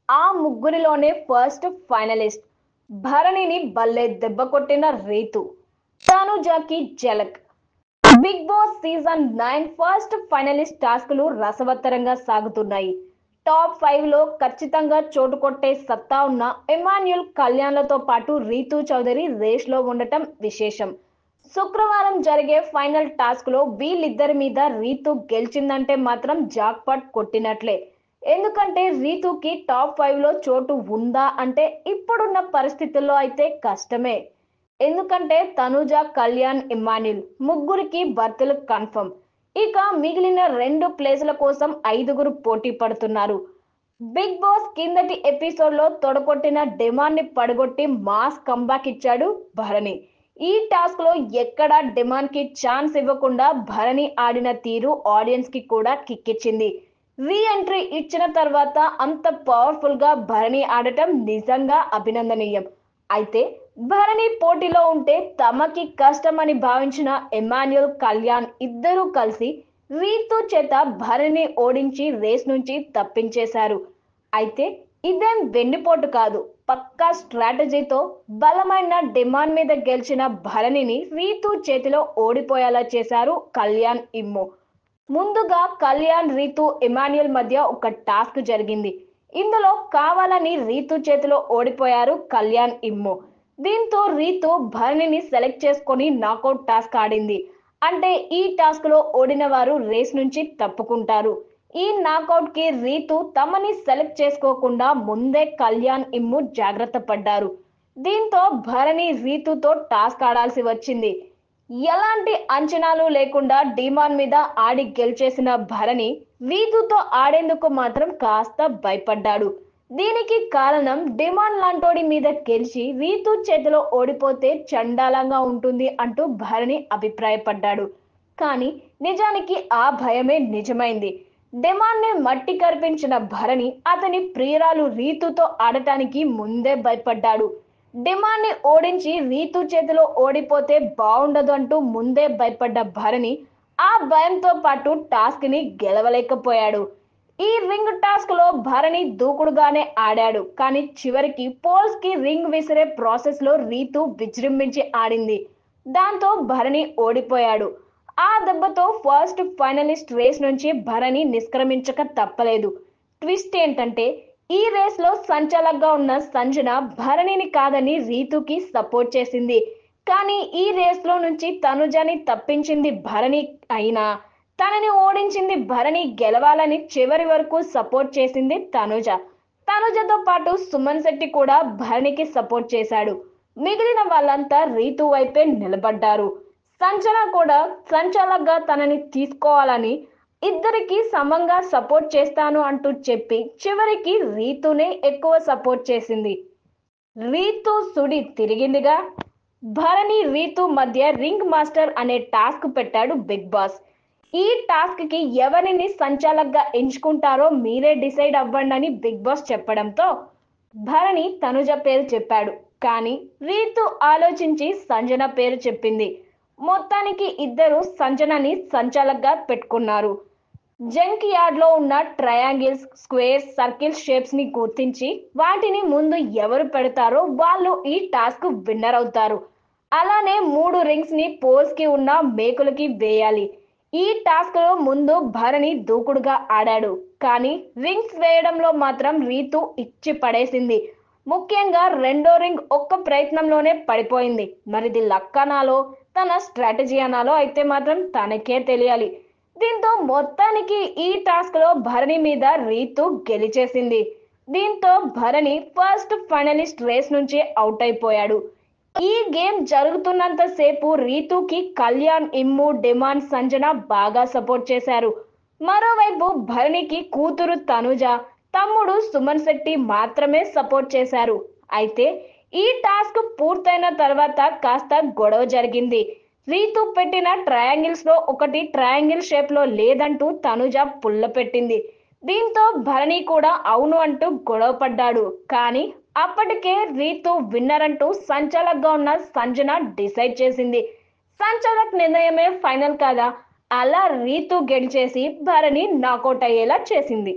ఆ ముగ్గురిలోనే first finalist భరణిని భలే దెబ్బ కొట్టిన రీతు. తనుజాకి జలక్. Big boss season 9 first finalist టాస్క్లు రసవత్తరంగా సాగుతున్నాయి. టాప్ 5 లో ఖచ్చితంగా చోటు కొట్టే సత్తా ఉన్న ఎమాన్యుల్ కళ్యాణ్లతో పాటు రీతూ చౌదరి రేస్ లో ఉండటం విశేషం. శుక్రవారం జరిగే ఫైనల్ టాస్క్ లో వీళ్ళిద్దరి మీద రీతు గెలిచిందంటే మాత్రం జాక్పాట్ కొట్టినట్లే. ఎందుకంటే రీతుకి టాప్ 5 లో చోటు ఉందా అంటే ఇప్పుడున్న పరిస్థితుల్లో అయితే కష్టమే. ఎందుకంటే తనుజ, కళ్యాణ్, ఇమ్మాన్యుల్ ముగ్గురికి బర్తులు కన్ఫర్మ్. ఇక మిగిలిన 2 ప్లేసుల కోసం 5గురు పోటీ పడుతున్నారు. బిగ్ బాస్ కిందటి ఎపిసోడ్ లో తొడగొట్టిన డిమాండ్ ని పడగొట్టి మాస్ కంబ్యాక్ ఇచ్చాడు భరణి. ఈ టాస్క్ లో ఎక్కడా డిమాండ్ కి ఛాన్స్ ఇవ్వకుండా భరణి ఆడిన తీరు ఆడియన్స్ కి కూడా కిక్కిచ్చింది. రీ ఎంట్రీ ఇచ్చిన తర్వాత అంత పవర్ఫుల్ గా భరణి ఆడటం నిజంగా అభినందనీయం. అయితే భరణి పోటీలో ఉంటే తమకి కష్టమని భావించిన ఎమాన్యుల్, కళ్యాణ్ ఇద్దరూ కలిసి రీతు చేత భరణిని ఓడించి రేస్ నుంచి తప్పించేశారు. అయితే ఇదేం వెన్నుపోటు కాదు, పక్కా స్ట్రాటజీతో బలమైన డిమాండ్ మీద గెలిచిన భరణిని రీతు చేతిలో ఓడిపోయేలా చేశారు కళ్యాణ్, ఇమ్ము. ముందుగా కళ్యాణ్, రీతు, ఇమాన్యుల్ మధ్య ఒక టాస్క్ జరిగింది. ఇందులో కావాలని రీతు చేతిలో ఓడిపోయారు కళ్యాణ్, ఇమ్ము. దీంతో రీతు భరణిని సెలెక్ట్ చేసుకొని నాకౌట్ టాస్క్ ఆడింది. అంటే ఈ టాస్క్ లో ఓడిన వారు రేస్ నుంచి తప్పుకుంటారు. ఈ నాకౌట్ కి రీతు తమని సెలెక్ట్ చేసుకోకుండా ముందే కళ్యాణ్, ఇమ్ము జాగ్రత్త పడ్డారు. దీంతో భరణి రీతుతో టాస్క్ ఆడాల్సి వచ్చింది. ఎలాంటి అంచనాలు లేకుండా డిమాండ్ మీద ఆడి గెలిచేసిన భరణి రీతుతో ఆడేందుకు మాత్రం కాస్త భయపడ్డాడు. దీనికి కారణం డిమాండ్ లాంటోడి మీద గెలిచి రీతు చేతిలో ఓడిపోతే చండాలంగా ఉంటుంది అంటూ భరణి అభిప్రాయపడ్డాడు. కానీ నిజానికి ఆ భయమే నిజమైంది. డిమాండ్ ని మట్టి కరిపించిన భరణి అతని ప్రియురాలు రీతుతో ఆడటానికి ముందే భయపడ్డాడు. డిమాండ్ ని ఓడించి రీతు చేతిలో ఓడిపోతే బాగుండదు అంటూ ముందే భయపడ్డ భరణి ఆ భయంతో పాటు టాస్క్ ని గెలవలేకపోయాడు. ఈ రింగ్ టాస్క్ లో భరణి దూకుడుగానే ఆడాడు. కానీ చివరికి పోల్స్ కి రింగ్ విసిరే ప్రాసెస్ లో రీతు విజృంభించి ఆడింది. దాంతో భరణి ఓడిపోయాడు. ఆ దెబ్బతో ఫస్ట్ ఫైనలిస్ట్ రేస్ నుంచి భరణి నిష్క్రమించక తప్పలేదు. ట్విస్ట్ ఏంటంటే ఈ రేస్ లో సంచాలకుగా ఉన్న సంజన భరణిని కాదని రీతుకి సపోర్ట్ చేసింది. కానీ ఈ రేస్ లో నుంచి తనుజని తప్పించింది భరణి అయినా తనని ఓడించింది భరణి గెలవాలని చివరి వరకు సపోర్ట్ చేసింది తనుజ. తనుజతో పాటు సుమన్ శెట్టి కూడా భరణికి సపోర్ట్ చేశాడు. మిగిలిన వాళ్ళంతా రీతు వైపే నిలబడ్డారు. సంజన కూడా సంచాలకుగా తనని తీసుకోవాలని ఇద్దరికి సమంగా సపోర్ట్ చేస్తాను అంటూ చెప్పి చివరికి రీతునే ఎక్కువ సపోర్ట్ చేసింది. రీతు సుడి తిరిగిందిగా. భరణి, రీతు మధ్య రింగ్ మాస్టర్ అనే టాస్క్ పెట్టాడు బిగ్ బాస్. ఈ టాస్క్ కి ఎవరిని సంచాలకుగా ఎంచుకుంటారో మీరే డిసైడ్ అవ్వండి అని బిగ్ బాస్ చెప్పడంతో భరణి తనుజ పేరు చెప్పాడు. కానీ రీతు ఆలోచించి సంజన పేరు చెప్పింది. మొత్తానికి ఇద్దరు సంజనని సంచాలకుగా పెట్టుకున్నారు. జంక్ యార్డ్ లో ఉన్న ట్రయాంగిల్స్, స్క్వేర్స్, సర్కిల్స్ షేప్స్ ని గుర్తించి వాటిని ముందు ఎవరు పెడతారో వాళ్ళు ఈ టాస్క్ విన్నర్ అవుతారు. అలానే 3 రింగ్స్ ని పోల్స్ కి ఉన్న మేకులకి వేయాలి. ఈ టాస్క్ లో ముందు భరణి దూకుడుగా ఆడాడు. కానీ రింగ్స్ వేయడంలో మాత్రం రీతు ఇచ్చి పడేసింది. ముఖ్యంగా రెండో రింగ్ ఒక్క ప్రయత్నంలోనే పడిపోయింది. మరిది లక్ అనాలో తన స్ట్రాటజీ అనాలో అయితే మాత్రం తనకే తెలియాలి. దీంతో మొత్తానికి ఈ టాస్క్ లో భరణి మీద రీతు గెలిచేసింది. దీంతో భరణి ఫస్ట్ ఫైనలిస్ట్ రేస్ నుంచి అవుట్ అయిపోయాడు. ఈ గేమ్ జరుగుతున్నంత సేపు రీతుకి కళ్యాణ్, ఇమ్ము, డిమాండ్, సంజన బాగా సపోర్ట్ చేశారు. మరోవైపు భరణికి కూతురు తనుజ, తమ్ముడు సుమన్ శెట్టి మాత్రమే సపోర్ట్ చేశారు. అయితే ఈ టాస్క్ పూర్తయిన తర్వాత కాస్త గొడవ జరిగింది. రీతు పెట్టిన ట్రయాంగిల్స్ లో ఒకటి ట్రయాంగిల్ షేప్ లో లేదంటూ తనుజ పుల్ల పెట్టింది. దీంతో భరణి కూడా అవును అంటూ గొడవ పడ్డాడు. కానీ అప్పటికే రీతు విన్నర్ అంటూ సంచాలకుగా ఉన్న సంజన డిసైడ్ చేసింది. సంచాలక్ నిర్ణయమే ఫైనల్ కదా, అలా రీతు గెలిచేసి భరణి నాకౌట్ అయ్యేలా చేసింది.